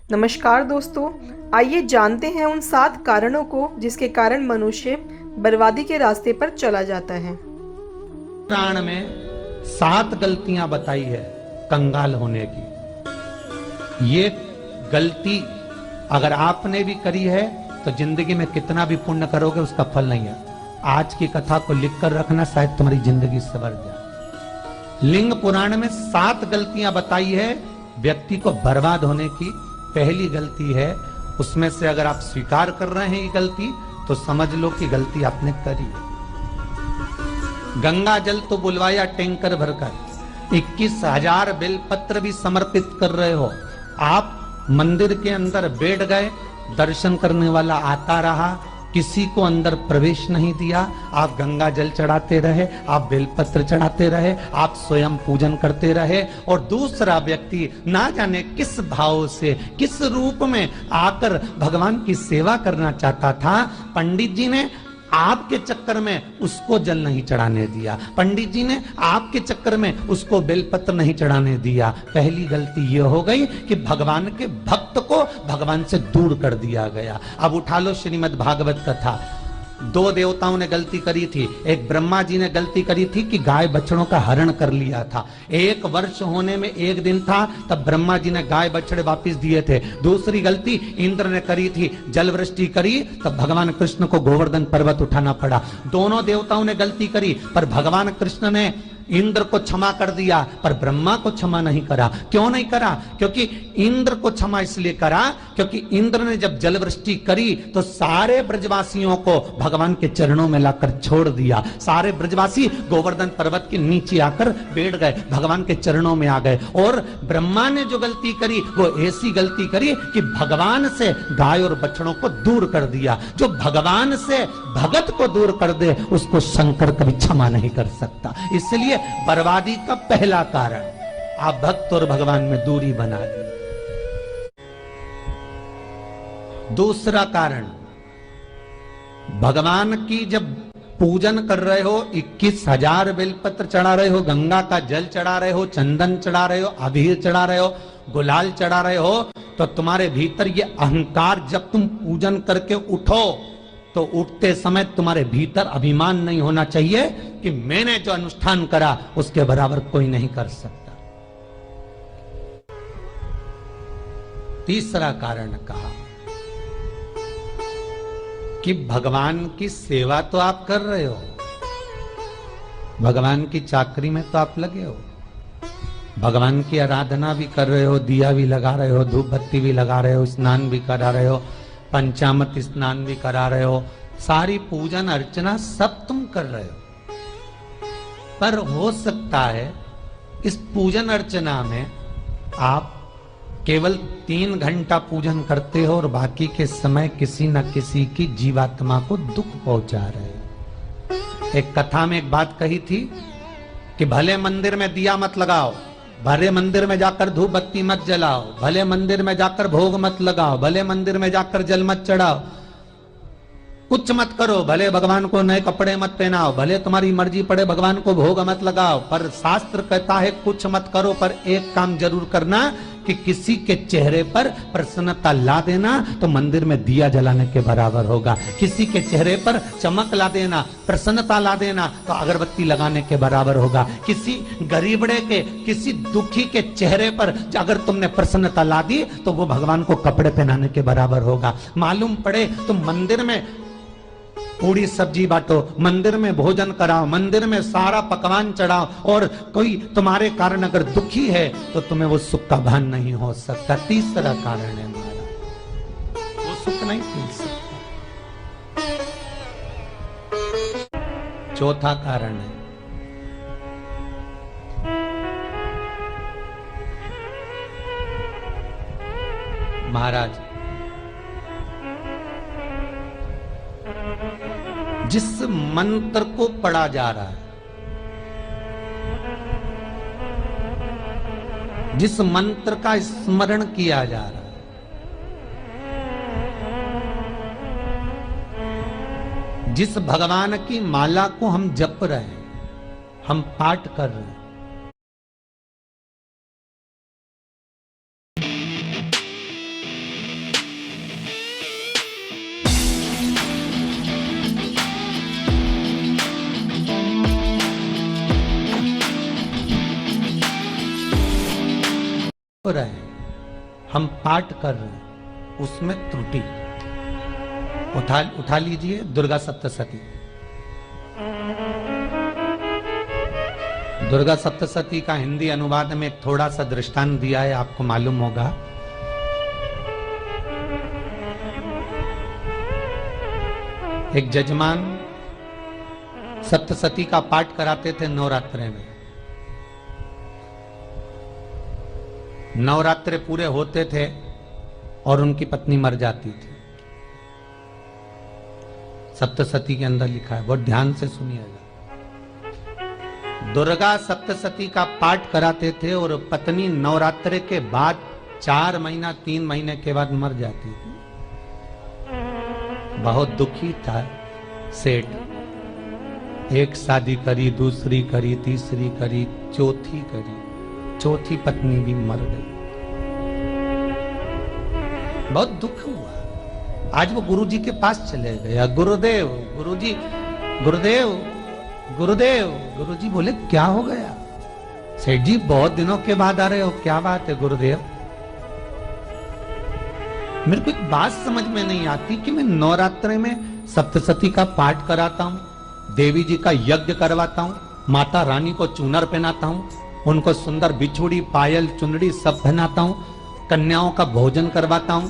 नमस्कार दोस्तों, आइए जानते हैं उन 7 कारणों को जिसके कारण मनुष्य बर्बादी के रास्ते पर चला जाता है। पुराण में 7 गलतियां बताई है कंगाल होने की। ये गलती अगर आपने भी करी है तो जिंदगी में कितना भी पुण्य करोगे उसका फल नहीं है। आज की कथा को लिखकर रखना, शायद तुम्हारी जिंदगी संवर जाए। लिंग पुराण में 7 गलतियां बताई है व्यक्ति को बर्बाद होने की। पहली गलती है, उसमें से अगर आप स्वीकार कर रहे हैं ये गलती तो समझ लो कि गलती आपने करी है। गंगा जल तो बुलवाया टैंकर भरकर, 21,000 बेलपत्र भी समर्पित कर रहे हो। आप मंदिर के अंदर बैठ गए, दर्शन करने वाला आता रहा, किसी को अंदर प्रवेश नहीं दिया। आप गंगा जल चढ़ाते रहे, आप बेलपत्र चढ़ाते रहे, आप स्वयं पूजन करते रहे, और दूसरा व्यक्ति ना जाने किस भाव से, किस रूप में आकर भगवान की सेवा करना चाहता था। पंडित जी ने आपके चक्कर में उसको जल नहीं चढ़ाने दिया, पंडित जी ने आपके चक्कर में उसको बेलपत्र नहीं चढ़ाने दिया। पहली गलती यह हो गई कि भगवान के भक्त को भगवान से दूर कर दिया गया। अब उठा लो श्रीमद् भागवत कथा। 2 देवताओं ने गलती करी थी। एक ब्रह्मा जी ने गलती करी थी कि गाय बछड़ों का हरण कर लिया था। 1 वर्ष होने में 1 दिन था तब ब्रह्मा जी ने गाय बछड़े वापस दिए थे। दूसरी गलती इंद्र ने करी थी, जल वृष्टि करी तब भगवान कृष्ण को गोवर्धन पर्वत उठाना पड़ा। दोनों देवताओं ने गलती करी, पर भगवान कृष्ण ने इंद्र को क्षमा कर दिया पर ब्रह्मा को क्षमा नहीं करा। क्यों नहीं करा? क्योंकि इंद्र को क्षमा इसलिए करा क्योंकि इंद्र ने जब जल वृष्टि करी तो सारे ब्रजवासियों को भगवान के चरणों में लाकर छोड़ दिया। सारे ब्रजवासी गोवर्धन पर्वत के नीचे आकर बैठ गए, भगवान के चरणों में आ गए। और ब्रह्मा ने जो गलती करी वो ऐसी गलती करी कि भगवान से गाय और बछड़ों को दूर कर दिया। जो भगवान से भगत को दूर कर दे उसको शंकर कभी क्षमा नहीं कर सकता। इसलिए बर्बादी का पहला कारण आप भक्त और भगवान में दूरी बना दी। दूसरा कारण, भगवान की जब पूजन कर रहे हो, 21,000 बेलपत्र चढ़ा रहे हो, गंगा का जल चढ़ा रहे हो, चंदन चढ़ा रहे हो, अबीर चढ़ा रहे हो, गुलाल चढ़ा रहे हो, तो तुम्हारे भीतर ये अहंकार, जब तुम पूजन करके उठो तो उठते समय तुम्हारे भीतर अभिमान नहीं होना चाहिए कि मैंने जो अनुष्ठान करा उसके बराबर कोई नहीं कर सकता। तीसरा कारण कहा कि भगवान की सेवा तो आप कर रहे हो, भगवान की चाकरी में तो आप लगे हो, भगवान की आराधना भी कर रहे हो, दिया भी लगा रहे हो, धूप बत्ती भी लगा रहे हो, स्नान भी करा रहे हो, पंचामृत स्नान भी करा रहे हो, सारी पूजन अर्चना सब तुम कर रहे हो। पर हो सकता है इस पूजन अर्चना में आप केवल 3 घंटा पूजन करते हो और बाकी के समय किसी न किसी की जीवात्मा को दुख पहुंचा रहे हो। एक कथा में एक बात कही थी कि भले मंदिर में दिया मत लगाओ, भले मंदिर में जाकर धूप बत्ती मत जलाओ, भले मंदिर में जाकर भोग मत लगाओ, भले मंदिर में जाकर जल मत चढ़ाओ, कुछ मत करो, भले भगवान को नए कपड़े मत पहनाओ, भले तुम्हारी मर्जी पड़े भगवान को भोग मत लगाओ, पर शास्त्र कहता है कुछ मत करो, पर एक काम जरूर करना कि किसी के चेहरे पर प्रसन्नता ला देना तो मंदिर में दिया जलाने के बराबर होगा। किसी के चेहरे पर चमक ला देना, प्रसन्नता ला देना तो अगरबत्ती लगाने के बराबर होगा। किसी गरीबड़े के, किसी दुखी के चेहरे पर अगर तुमने प्रसन्नता ला दी तो वो भगवान को कपड़े पहनाने के बराबर होगा। मालूम पड़े तुम मंदिर में पूरी सब्जी बांटो, मंदिर में भोजन कराओ, मंदिर में सारा पकवान चढ़ाओ, और कोई तुम्हारे कारण अगर दुखी है तो तुम्हें वो सुख का भान नहीं हो सकता। तीसरा कारण है हमारा, वो सुख नहीं मिल सकता। चौथा कारण है महाराज, जिस मंत्र को पढ़ा जा रहा है, जिस मंत्र का स्मरण किया जा रहा है, जिस भगवान की माला को हम जप रहे हैं, हम पाठ कर रहे हैं, रहे हैं, हम पाठ कर रहे हैं, उसमें त्रुटि। उठा लीजिए दुर्गा सप्तशती। दुर्गा सप्तशती का हिंदी अनुवाद में थोड़ा सा दृष्टांत दिया है, आपको मालूम होगा। एक जजमान सप्तशती का पाठ कराते थे नवरात्रे में। नवरात्रे पूरे होते थे और उनकी पत्नी मर जाती थी। सप्तशती के अंदर लिखा है, बहुत ध्यान से सुनिएगा। दुर्गा सप्तशती का पाठ कराते थे और पत्नी नवरात्रे के बाद 4 महीना 3 महीने के बाद मर जाती थी। बहुत दुखी था सेठ। एक शादी करी, दूसरी करी, तीसरी करी, चौथी करी, चौथी पत्नी भी मर गई। बहुत दुख हुआ। आज वो गुरुजी के पास चले गया, गुरुदेव, गुरुजी, गुरुदेव, गुरुदेव। गुरुजी बोले क्या हो गया? सेठ जी बहुत दिनों के बाद आ रहे हो, क्या बात है गुरुदेव? मेरे को एक बात समझ में नहीं आती कि मैं नवरात्रे में सप्तशती का पाठ कराता हूं, देवी जी का यज्ञ करवाता हूं, माता रानी को चूनर पहनाता हूं, उनको सुंदर बिछुड़ी, पायल, चुनरी सब पहनाता हूं, कन्याओं का भोजन करवाता हूं,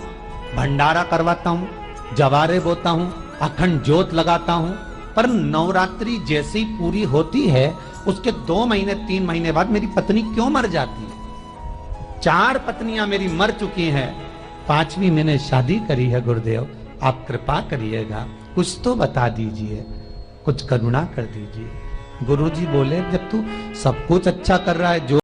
भंडारा करवाता हूं, जवारे बोता हूं, अखंड ज्योत लगाता हूं, पर नवरात्रि जैसी पूरी होती है उसके 2 महीने 3 महीने बाद मेरी पत्नी क्यों मर जाती है? 4 पत्नियां मेरी मर चुकी हैं, 5वीं मैंने शादी करी है। गुरुदेव आप कृपा करिएगा, कुछ तो बता दीजिए, कुछ करुणा कर दीजिए। गुरुजी बोले जब तू सब कुछ अच्छा कर रहा है, जो